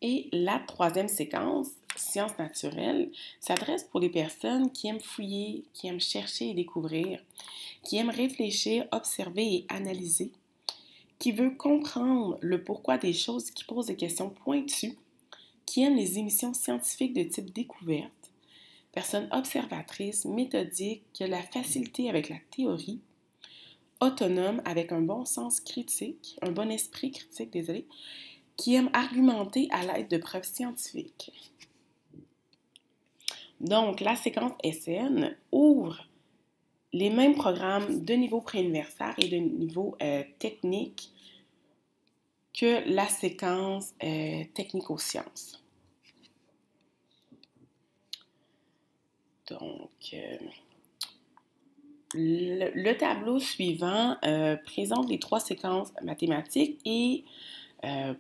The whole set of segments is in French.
Et la troisième séquence, sciences naturelles, s'adresse pour les personnes qui aiment fouiller, qui aiment chercher et découvrir, qui aiment réfléchir, observer et analyser, qui veut comprendre le pourquoi des choses, qui pose des questions pointues, qui aiment les émissions scientifiques de type découverte, personne observatrice, méthodique, qui a la facilité avec la théorie, autonome avec un bon sens critique, un bon esprit critique, désolé, qui aime argumenter à l'aide de preuves scientifiques. Donc, la séquence SN ouvre les mêmes programmes de niveau préuniversitaire et de niveau technique que la séquence technico-sciences. Donc, le tableau suivant présente les 3 séquences mathématiques et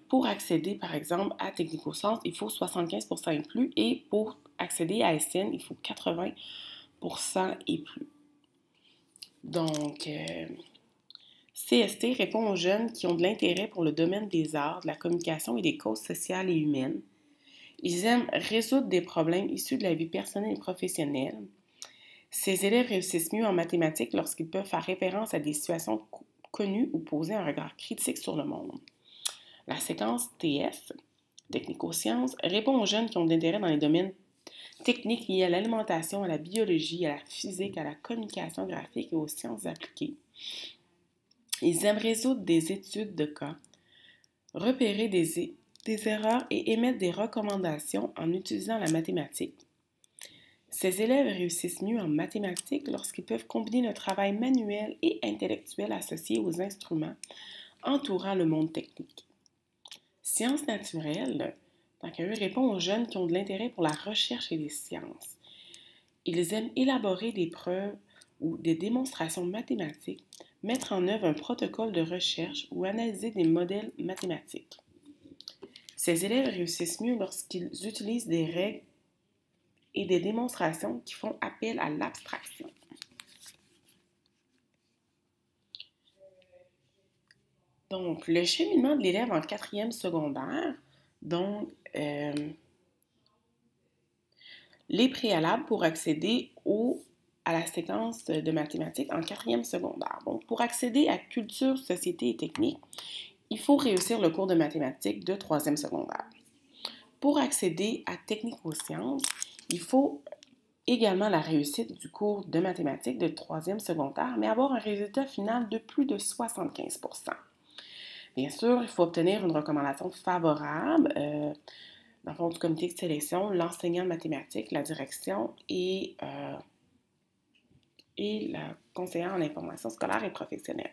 pour accéder, par exemple, à technico-sciences, il faut 75% et plus et pour accéder à SN, il faut 80% et plus. Donc, CST répond aux jeunes qui ont de l'intérêt pour le domaine des arts, de la communication et des causes sociales et humaines. Ils aiment résoudre des problèmes issus de la vie personnelle et professionnelle. Ces élèves réussissent mieux en mathématiques lorsqu'ils peuvent faire référence à des situations connues ou poser un regard critique sur le monde. La séquence TS, technico-sciences, répond aux jeunes qui ont de l'intérêt dans les domaines techniques liées à l'alimentation, à la biologie, à la physique, à la communication graphique et aux sciences appliquées. Ils aiment résoudre des études de cas, repérer des erreurs et émettre des recommandations en utilisant la mathématique. Ces élèves réussissent mieux en mathématiques lorsqu'ils peuvent combiner le travail manuel et intellectuel associé aux instruments entourant le monde technique. Sciences naturelles, tant qu'à eux, répond aux jeunes qui ont de l'intérêt pour la recherche et les sciences. Ils aiment élaborer des preuves ou des démonstrations mathématiques, mettre en œuvre un protocole de recherche ou analyser des modèles mathématiques. Ces élèves réussissent mieux lorsqu'ils utilisent des règles et des démonstrations qui font appel à l'abstraction. Donc, le cheminement de l'élève en 4e secondaire, donc les préalables pour accéder à la séquence de mathématiques en 4e secondaire. Donc, pour accéder à culture, société et technique, il faut réussir le cours de mathématiques de 3e secondaire. Pour accéder à technico-sciences, il faut également la réussite du cours de mathématiques de 3e secondaire, mais avoir un résultat final de plus de 75%. Bien sûr, il faut obtenir une recommandation favorable dans le fond du comité de sélection, l'enseignant de mathématiques, la direction et la conseillère en information scolaire et professionnelle.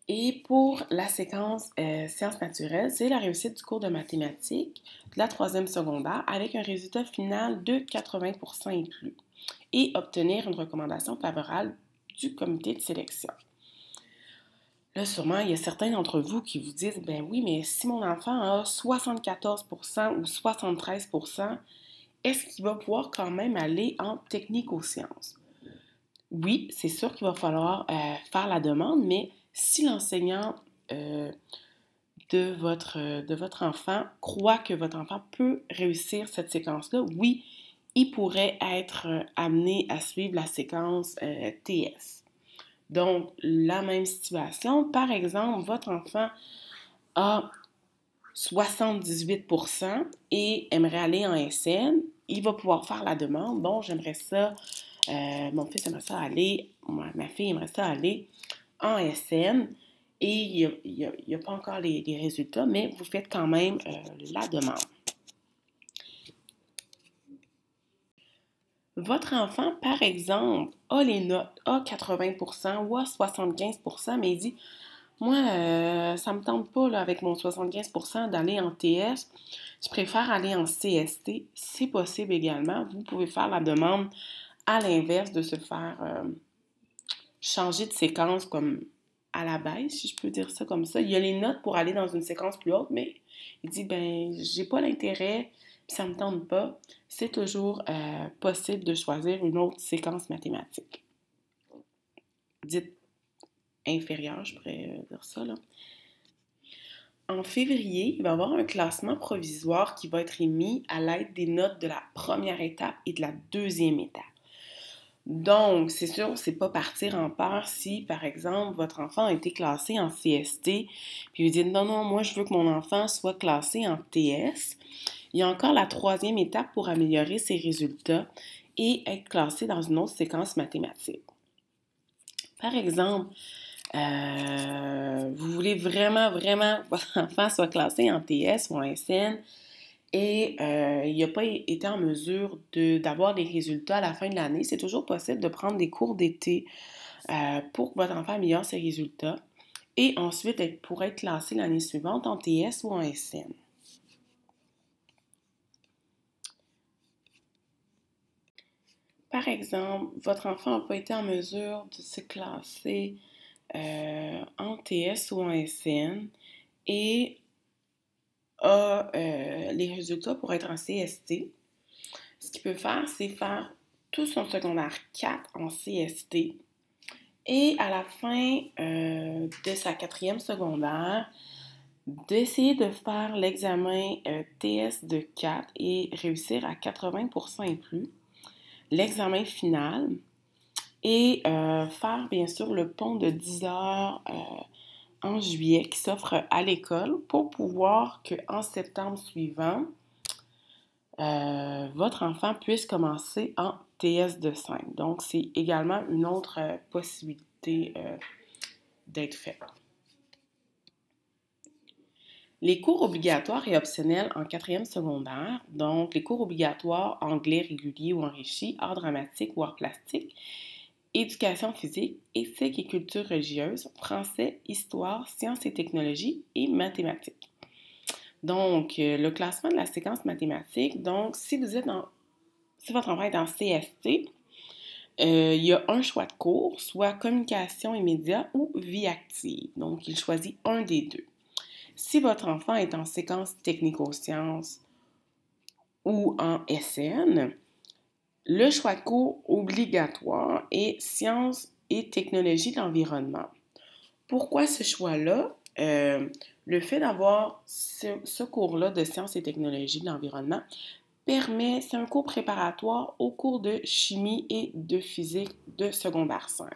Et pour la séquence sciences naturelles, c'est la réussite du cours de mathématiques de la 3e secondaire avec un résultat final de 80% et plus et obtenir une recommandation favorable du comité de sélection. Là, sûrement, il y a certains d'entre vous qui vous disent « Ben oui, mais si mon enfant a 74% ou 73%, est-ce qu'il va pouvoir quand même aller en technico-sciences? » Oui, c'est sûr qu'il va falloir faire la demande, mais si l'enseignant de votre enfant croit que votre enfant peut réussir cette séquence-là, oui, il pourrait être amené à suivre la séquence TS. Donc, la même situation, par exemple, votre enfant a 78% et aimerait aller en SN, il va pouvoir faire la demande. Bon, j'aimerais ça, mon fils aimerait ça aller, ma fille aimerait ça aller en SN et il n'y a pas encore les résultats, mais vous faites quand même la demande. Votre enfant, par exemple, a les notes, a 80% ou a 75%, mais il dit « Moi, ça ne me tente pas là, avec mon 75% d'aller en TS, je préfère aller en CST. » C'est possible également. Vous pouvez faire la demande à l'inverse de se faire changer de séquence comme à la baisse, si je peux dire ça comme ça. Il y a les notes pour aller dans une séquence plus haute, mais il dit « Ben, j'ai pas l'intérêt. » Puis ça ne me tente pas, c'est toujours possible de choisir une autre séquence mathématique. Dite inférieure, je pourrais dire ça, là. En février, il va y avoir un classement provisoire qui va être émis à l'aide des notes de la première étape et de la deuxième étape. Donc, c'est sûr, c'est pas partir en peur si, par exemple, votre enfant a été classé en CST, puis vous dites non, non, moi je veux que mon enfant soit classé en TS. Il y a encore la troisième étape pour améliorer ses résultats et être classé dans une autre séquence mathématique. Par exemple, vous voulez vraiment, vraiment que votre enfant soit classé en TS ou en SN et il n'a pas été en mesure d'avoir des résultats à la fin de l'année, c'est toujours possible de prendre des cours d'été pour que votre enfant améliore ses résultats et ensuite pour être classé l'année suivante en TS ou en SN. Par exemple, votre enfant n'a pas été en mesure de se classer en TS ou en SN et a les résultats pour être en CST. Ce qu'il peut faire, c'est faire tout son secondaire 4 en CST et à la fin de sa quatrième secondaire, d'essayer de faire l'examen TS de 4 et réussir à 80% et plus, l'examen final et faire bien sûr le pont de 10 heures en juillet qui s'offre à l'école pour pouvoir qu'en septembre suivant, votre enfant puisse commencer en TS de 5. Donc, c'est également une autre possibilité d'être faite. Les cours obligatoires et optionnels en quatrième secondaire, donc les cours obligatoires anglais régulier ou enrichi, art dramatique ou art plastique, éducation physique, éthique et culture religieuse, français, histoire, sciences et technologies et mathématiques. Donc, le classement de la séquence mathématique, donc si votre enfant est en CST, il y a un choix de cours, soit communication et médias ou vie active. Donc, il choisit un des deux. Si votre enfant est en séquence technico-sciences ou en SN, le choix de cours obligatoire est sciences et technologies de l'environnement. Pourquoi ce choix-là? Le fait d'avoir ce cours-là de sciences et technologies de l'environnement c'est un cours préparatoire au cours de chimie et de physique de secondaire 5.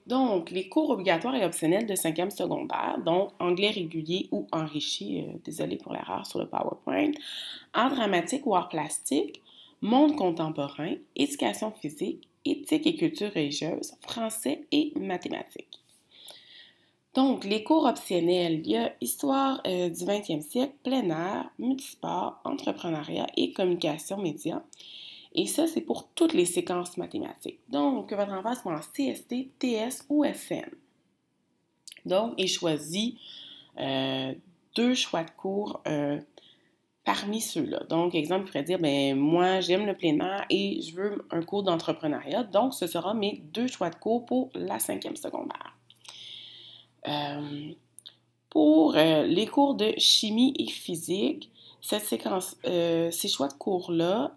Donc, les cours obligatoires et optionnels de 5e secondaire, donc anglais régulier ou enrichi, désolé pour l'erreur sur le PowerPoint, art dramatique ou art plastique, monde contemporain, éducation physique, éthique et culture religieuse, français et mathématiques. Donc, les cours optionnels, il y a histoire du 20e siècle, plein air, multisport, entrepreneuriat et communication média. Et ça, c'est pour toutes les séquences mathématiques. Donc, que votre enfant soit en CST, TS ou SN. Donc, il choisit deux choix de cours parmi ceux-là. Donc, exemple, il pourrait dire, ben moi, j'aime le plein air et je veux un cours d'entrepreneuriat. Donc, ce sera mes deux choix de cours pour la 5e secondaire. Pour les cours de chimie et physique, ces choix de cours-là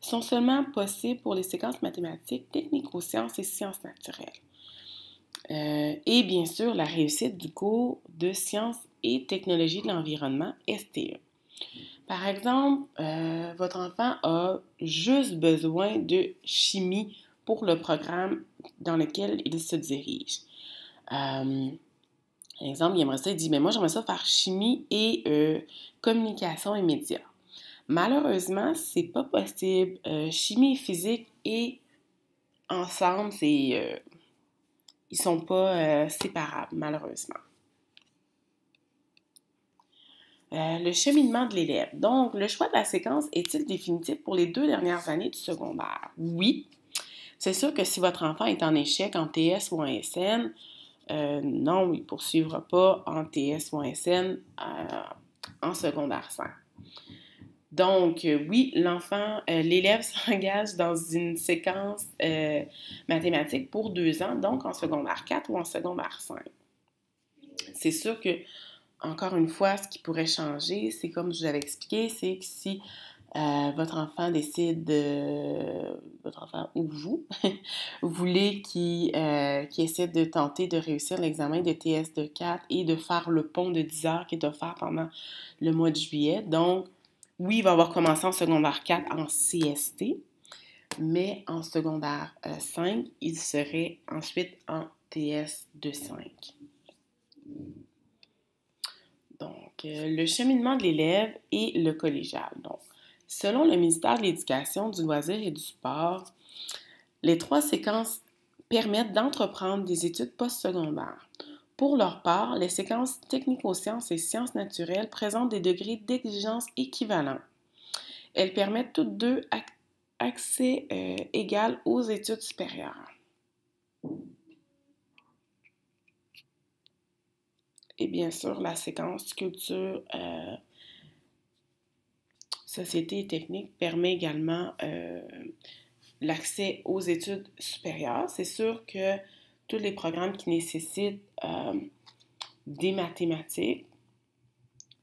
sont seulement possibles pour les séquences mathématiques, technico-sciences et sciences naturelles. Et bien sûr, la réussite du cours de sciences et technologies de l'environnement, STE. Par exemple, votre enfant a juste besoin de chimie pour le programme dans lequel il se dirige. Par exemple, il aimerait ça, il dit, mais moi j'aimerais ça faire chimie et communication et médias. Malheureusement, c'est pas possible. Chimie et physique et ensemble, ils sont pas séparables, malheureusement. Le cheminement de l'élève. Donc, le choix de la séquence est-il définitif pour les 2 dernières années du secondaire? Oui. C'est sûr que si votre enfant est en échec en TS ou en SN, non, il ne poursuivra pas en TS ou en SN en secondaire 5. Donc, oui, l'élève s'engage dans une séquence mathématique pour 2 ans, donc en secondaire 4 ou en secondaire 5. C'est sûr que, encore une fois, ce qui pourrait changer, c'est comme je vous avais expliqué, c'est que si votre enfant décide, votre enfant ou vous, voulez qu'il essaie de tenter de réussir l'examen de TS de 4 et de faire le pont de 10 heures qui est offert pendant le mois de juillet. Donc, oui, il va avoir commencé en secondaire 4 en CST, mais en secondaire 5, il serait ensuite en TS de 5. Donc, le cheminement de l'élève et le collégial. Donc, selon le ministère de l'Éducation, du loisir et du sport, les 3 séquences permettent d'entreprendre des études postsecondaires. Pour leur part, les séquences technico-sciences et sciences naturelles présentent des degrés d'exigence équivalents. Elles permettent toutes deux accès égal aux études supérieures. Et bien sûr, la séquence culture, société et technique permet également l'accès aux études supérieures. C'est sûr que tous les programmes qui nécessitent des mathématiques,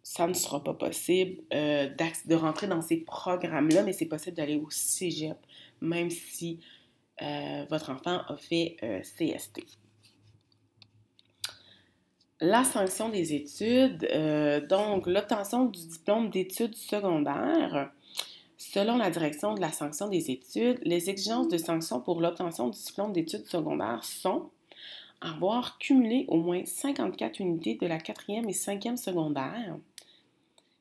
ça ne sera pas possible de rentrer dans ces programmes-là, mais c'est possible d'aller au cégep, même si votre enfant a fait CST. La sanction des études, donc l'obtention du diplôme d'études secondaires. Selon la direction de la sanction des études, les exigences de sanction pour l'obtention du diplôme d'études secondaires sont avoir cumulé au moins 54 unités de la 4e et 5e secondaire.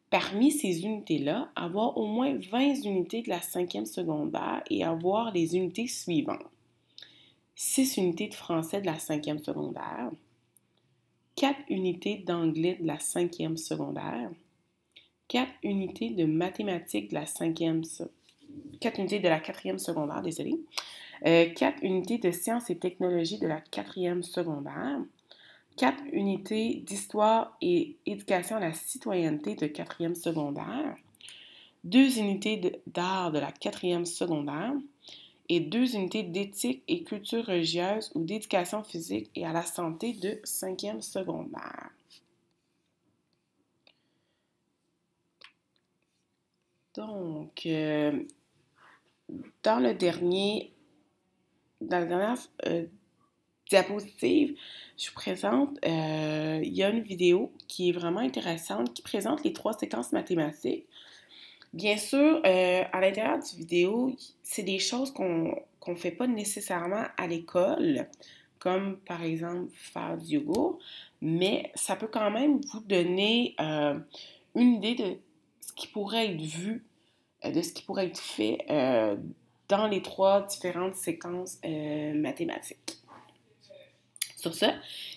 Parmi ces unités-là, avoir au moins 20 unités de la 5e secondaire et avoir les unités suivantes. 6 unités de français de la 5e secondaire, 4 unités d'anglais de la 5e secondaire, 4 unités de mathématiques de la 5e, 4 unités de la 4e secondaire, 4 unités de sciences et technologies de la 4e secondaire, 4 unités d'histoire et éducation à la citoyenneté de 4e secondaire, 2 unités d'art de la 4e secondaire et 2 unités d'éthique et culture religieuse ou d'éducation physique et à la santé de 5e secondaire. Donc, dans la dernière diapositive, je vous présente, il y a une vidéo qui est vraiment intéressante, qui présente les 3 séquences mathématiques. Bien sûr, à l'intérieur du vidéo, c'est des choses qu'on ne fait pas nécessairement à l'école, comme par exemple faire du yoga, mais ça peut quand même vous donner une idée de ce qui pourrait être vu, de ce qui pourrait être fait dans les 3 différentes séquences mathématiques. Sur ce,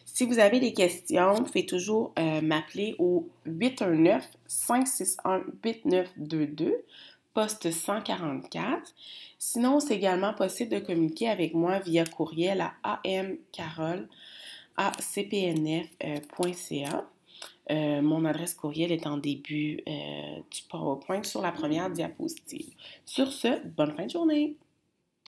si vous avez des questions, vous pouvez toujours m'appeler au 819-561-8922, poste 144. Sinon, c'est également possible de communiquer avec moi via courriel à amcarole@cpnf.ca. Mon adresse courriel est en début du PowerPoint sur la première diapositive. Sur ce, bonne fin de journée!